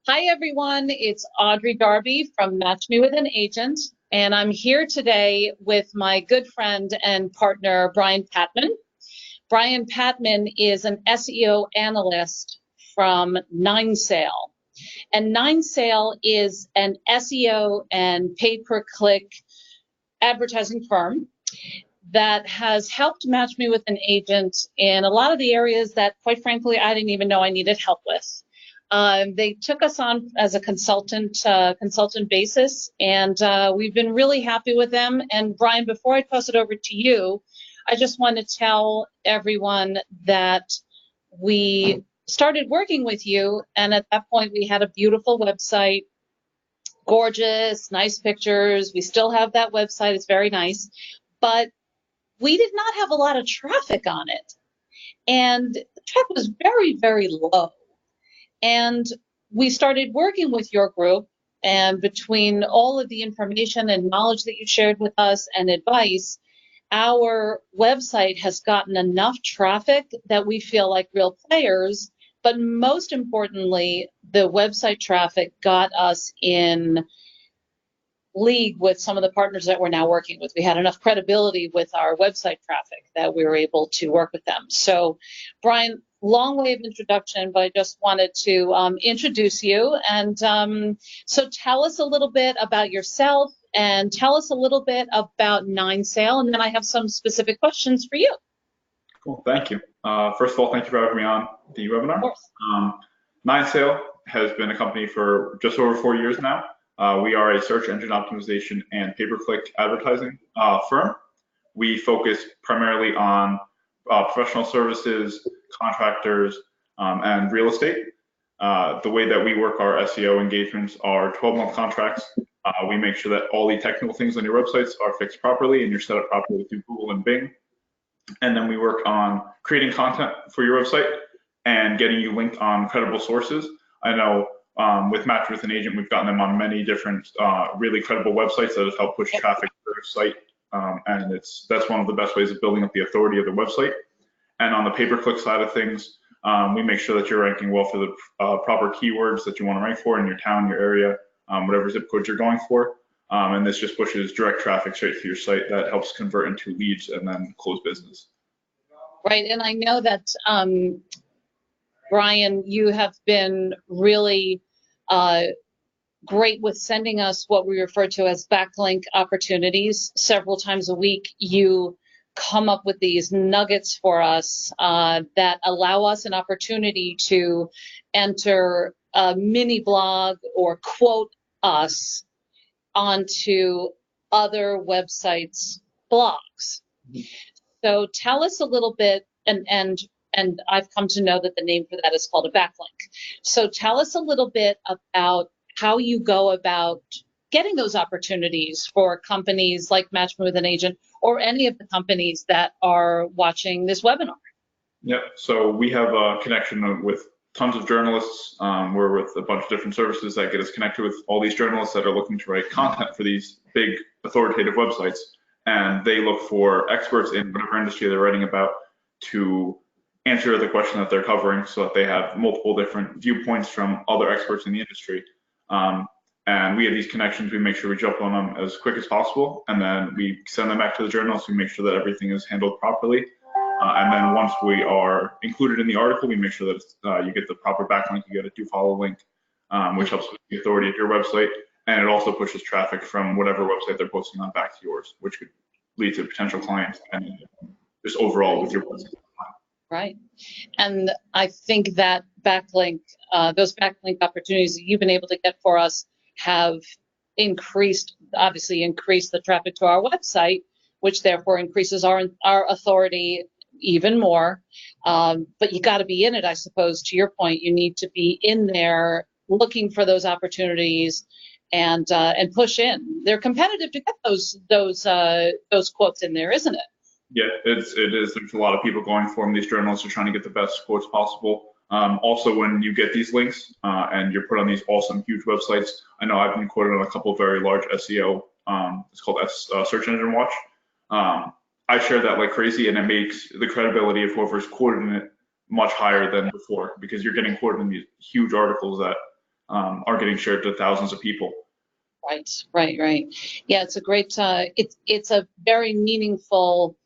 Hi, everyone. It's Audrey Darby from Match Me with an Agent, and I'm here today with my good friend and partner, Bryan Pattman. Bryan Pattman is an SEO analyst from Sale, and Sale is an SEO and pay-per-click advertising firm that has helped Match Me with an Agent in a lot of the areas that, quite frankly, I didn't even know I needed help with. They took us on as a consultant basis, and we've been really happy with them. And Bryan, before I toss it over to you, I just want to tell everyone that we started working with you, and at that point we had a beautiful website, gorgeous, nice pictures. We still have that website. It's very nice, but we did not have a lot of traffic on it, and the traffic was very, very low. And we started working with your group, and between all of the information and knowledge that you shared with us and advice, our website has gotten enough traffic that we feel like real players. But most importantly, the website traffic got us in league with some of the partners that we're now working with. We had enough credibility with our website traffic that we were able to work with them. So, Bryan, long way of introduction, but I just wanted to introduce you. And so tell us a little bit about yourself and tell us a little bit about Sale, and then I have some specific questions for you. Cool, thank you. First of all, thank you for having me on the webinar. Of course. Sale has been a company for just over 4 years now. We are a search engine optimization and pay-per-click advertising firm. We focus primarily on professional services, contractors, and real estate. The way that we work our SEO engagements are 12-month contracts. We make sure that all the technical things on your websites are fixed properly and you're set up properly through Google and Bing. And then we work on creating content for your website and getting you linked on credible sources. I know with Match with an Agent, we've gotten them on many different really credible websites that have helped push traffic to their site. And that's one of the best ways of building up the authority of the website. And on the pay-per-click side of things, we make sure that you're ranking well for the proper keywords that you want to rank for in your town, your area, whatever zip codes you're going for. And this just pushes direct traffic straight to your site that helps convert into leads and then close business. Right, and I know that, Bryan, you have been really great with sending us what we refer to as backlink opportunities. Several times a week, you come up with these nuggets for us that allow us an opportunity to enter a mini blog or quote us onto other websites' blogs. So tell us a little bit, and I've come to know that the name for that is called a backlink. So tell us a little bit about how you go about getting those opportunities for companies like Match Me with an Agent or any of the companies that are watching this webinar. Yep, so we have a connection with tons of journalists. We're with a bunch of different services that get us connected with all these journalists that are looking to write content for these big authoritative websites. And they look for experts in whatever industry they're writing about to answer the question that they're covering so that they have multiple different viewpoints from other experts in the industry. And we have these connections. We make sure we jump on them as quick as possible, and then we send them back to the journalists. We make sure that everything is handled properly. And then once we are included in the article, we make sure that you get the proper backlink, you get a do follow link, which helps with the authority of your website. And it also pushes traffic from whatever website they're posting on back to yours, which could lead to potential clients and just overall with your website. Right. And I think that backlink, those backlink opportunities that you've been able to get for us have obviously increased the traffic to our website, which therefore increases our authority even more. But you got to be in it, I suppose. To your point, you need to be in there looking for those opportunities and push in. They're competitive to get those quotes in there, isn't it? Yeah, it is. There's a lot of people going for them. These journalists are trying to get the best quotes possible. Also, when you get these links and you're put on these awesome, huge websites, I know I've been quoted on a couple of very large SEO. It's called Search Engine Watch. I share that like crazy, and it makes the credibility of whoever's quoted in it much higher than before, because you're getting quoted in these huge articles that are getting shared to thousands of people. Right. Yeah, it's a great, it's a very meaningful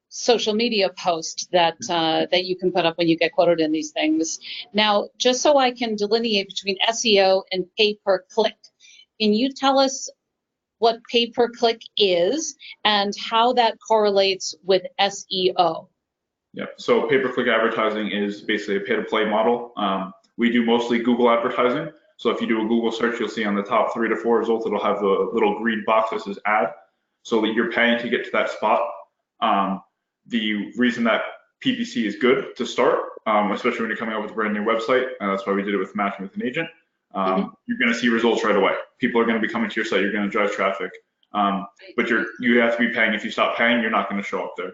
social media post that that you can put up when you get quoted in these things. Now, just so I can delineate between SEO and pay-per-click, can you tell us what pay-per-click is and how that correlates with SEO? Yeah, so pay-per-click advertising is basically a pay-to-play model. We do mostly Google advertising. So if you do a Google search, you'll see on the top 3 to 4 results, it'll have the little green box that says ad. So that you're paying to get to that spot. The reason that PPC is good to start, especially when you're coming up with a brand new website, and that's why we did it with Matching with an Agent, you're going to see results right away. People are going to be coming to your site, you're going to drive traffic, but you have to be paying. If you stop paying, you're not going to show up there.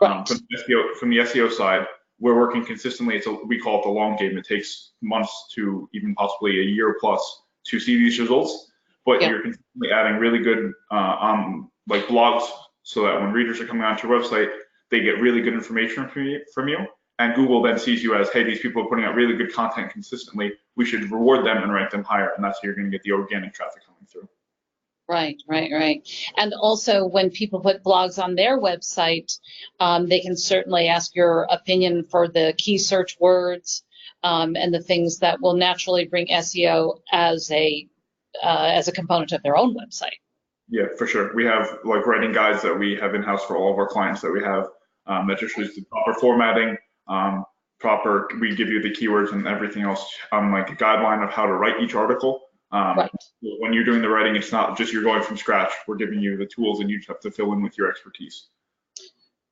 From the SEO side, we're working consistently. We call it the long game. It takes months to even possibly a year plus to see these results, but you're consistently adding really good like blogs, so that when readers are coming onto your website, they get really good information from you. And Google then sees you as, hey, these people are putting out really good content consistently. We should reward them and rank them higher. And that's how you're going to get the organic traffic coming through. Right. And also, when people put blogs on their website, they can certainly ask your opinion for the key search words and the things that will naturally bring SEO as a component of their own website. Yeah, for sure. We have like writing guides that we have in-house for all of our clients that we have that just shows the proper formatting, we give you the keywords and everything else, like a guideline of how to write each article. When you're doing the writing, it's not just you're going from scratch. We're giving you the tools and you just have to fill in with your expertise.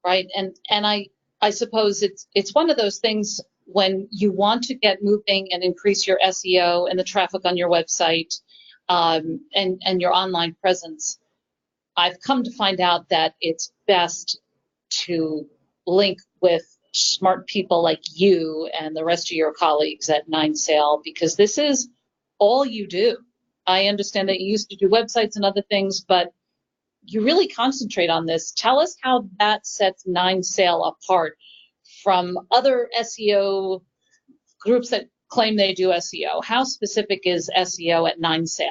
Right. And I suppose it's one of those things when you want to get moving and increase your SEO and the traffic on your website and your online presence. I've come to find out that it's best to link with smart people like you and the rest of your colleagues at 9Sale, because this is all you do. I understand that you used to do websites and other things, but you really concentrate on this. Tell us how that sets 9Sale apart from other SEO groups that claim they do SEO. How specific is SEO at 9Sale?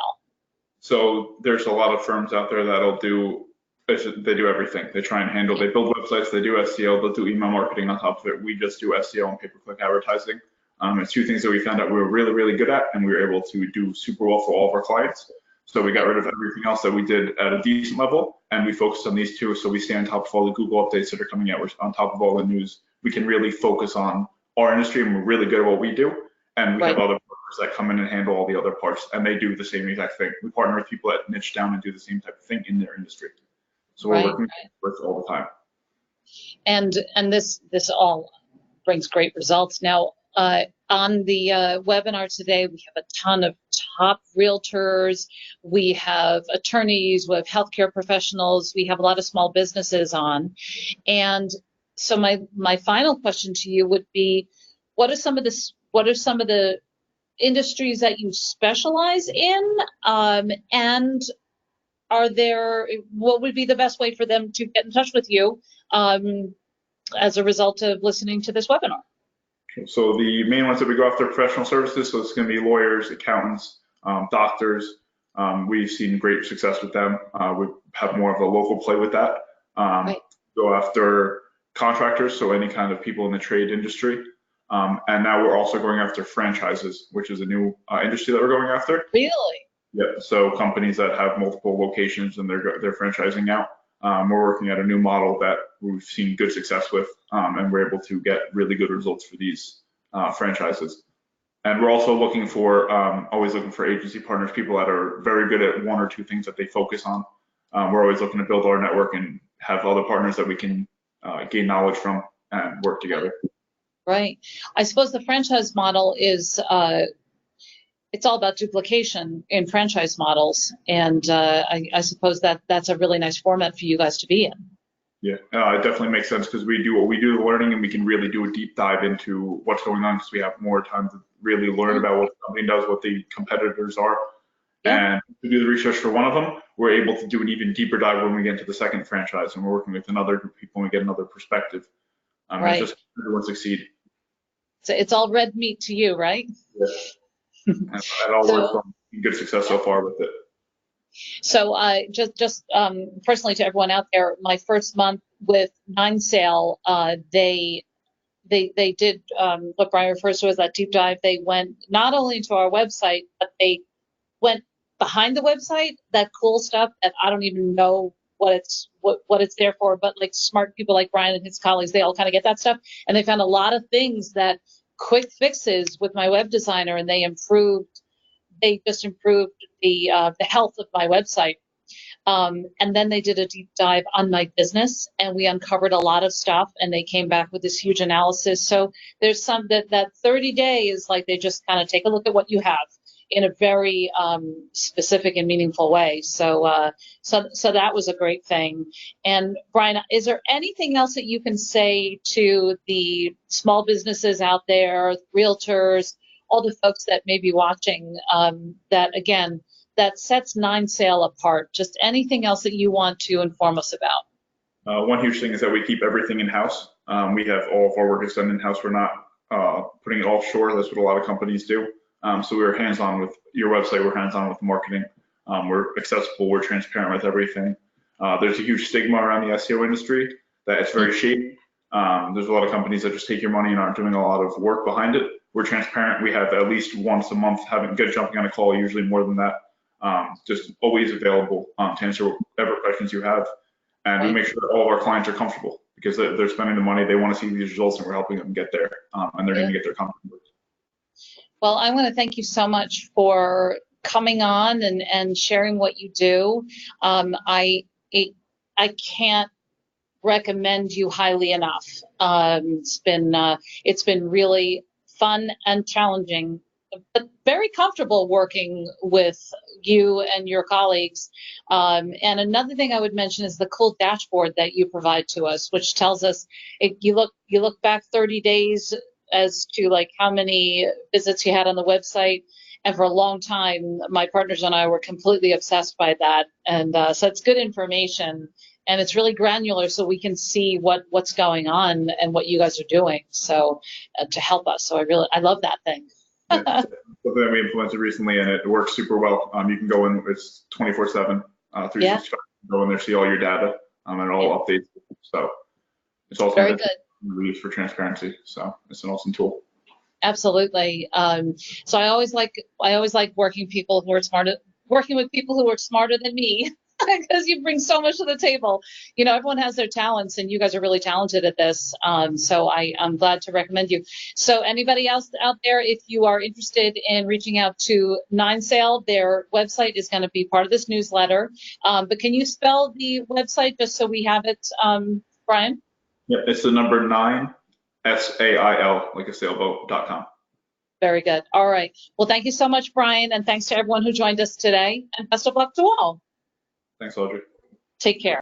So there's a lot of firms out there that'll do, they do everything. They try and handle, they build websites, they do SEO, they'll do email marketing on top of it. We just do SEO and pay-per-click advertising. It's two things that we found out we were really, really good at, and we were able to do super well for all of our clients. So we got rid of everything else that we did at a decent level, and we focused on these two. So we stay on top of all the Google updates that are coming out. We're on top of all the news. We can really focus on our industry, and we're really good at what we do. And we have other partners that come in and handle all the other parts, and they do the same exact thing. We partner with people that niche down and do the same type of thing in their industry. So we're working with all the time. And this all brings great results. Now, on the webinar today, we have a ton of top realtors, we have attorneys, we have healthcare professionals, we have a lot of small businesses on. And so my final question to you would be, what are some of the industries that you specialize in, and what would be the best way for them to get in touch with you as a result of listening to this webinar? So the main ones that we go after are professional services. So it's going to be lawyers, accountants, doctors. We've seen great success with them. We have more of a local play with that. Go after contractors, so any kind of people in the trade industry. And now we're also going after franchises, which is a new industry that we're going after. Really? Yeah. So companies that have multiple locations and they're franchising out. We're working at a new model that we've seen good success with, and we're able to get really good results for these franchises. And we're also looking for, always looking for agency partners, people that are very good at one or two things that they focus on. We're always looking to build our network and have other partners that we can gain knowledge from and work together. Right. I suppose the franchise model is, it's all about duplication in franchise models. And I suppose that's a really nice format for you guys to be in. Yeah, it definitely makes sense because we do what we do, the learning, and we can really do a deep dive into what's going on because we have more time to really learn about what the company does, what the competitors are. And to do the research for one of them, we're able to do an even deeper dive when we get into the second franchise and we're working with another group of people and we get another perspective. It's just everyone succeed. So it's all red meat to you, right? Yeah. And it all worked So, on good success so far with it. so just personally to everyone out there, my first month with Nine Sale, they did what Brian refers to as that deep dive. They went not only to our website, but they went behind the website, that cool stuff that I don't even know what it's there for, but like smart people like Brian and his colleagues, they all kind of get that stuff. And they found a lot of things that quick fixes with my web designer, and they just improved the health of my website. And then they did a deep dive on my business, and we uncovered a lot of stuff, and they came back with this huge analysis. So there's some that 30 days, like they just kind of take a look at what you have in a very specific and meaningful way. So that was a great thing. And Brian, is there anything else that you can say to the small businesses out there, realtors, all the folks that may be watching, that again, that sets Nine Sale apart? Just anything else that you want to inform us about? One huge thing is that we keep everything in-house. We have all of our work is done in-house. We're not putting it offshore. That's what a lot of companies do. So we're hands-on with your website. We're hands-on with marketing. We're accessible. We're transparent with everything. There's a huge stigma around the SEO industry that it's very shady. There's a lot of companies that just take your money and aren't doing a lot of work behind it. We're transparent. We have at least once a month jumping on a call, usually more than that. Just always available to answer whatever questions you have. And we make sure that all of our clients are comfortable because they're spending the money. They want to see these results, and we're helping them get there. And they're going to get their confidence. Well, I want to thank you so much for coming on and sharing what you do. I can't recommend you highly enough. It's been really fun and challenging, but very comfortable working with you and your colleagues. And another thing I would mention is the cool dashboard that you provide to us, which tells us you look back 30 days as to like how many visits you had on the website. And for a long time, my partners and I were completely obsessed by that. And so it's good information, and it's really granular, so we can see what's going on and what you guys are doing. So to help us. So I love that thing. Yeah, something that we implemented recently, and it works super well. You can go in, it's 24/7, 365. Go in there, see all your data, and it all updates. So it's also very good. Used for transparency. So it's an awesome tool. Absolutely. So I always like working with people who are smarter than me. Because you bring so much to the table. You know, everyone has their talents, and you guys are really talented at this. So I'm glad to recommend you. So anybody else out there, if you are interested in reaching out to Nine Sale, their website is going to be part of this newsletter. But can you spell the website just so we have it, Brian? Yeah, it's the number 9, SAIL, like a sailboat.com. Very good. All right. Well, thank you so much, Brian, and thanks to everyone who joined us today, and best of luck to all. Thanks, Audrey. Take care.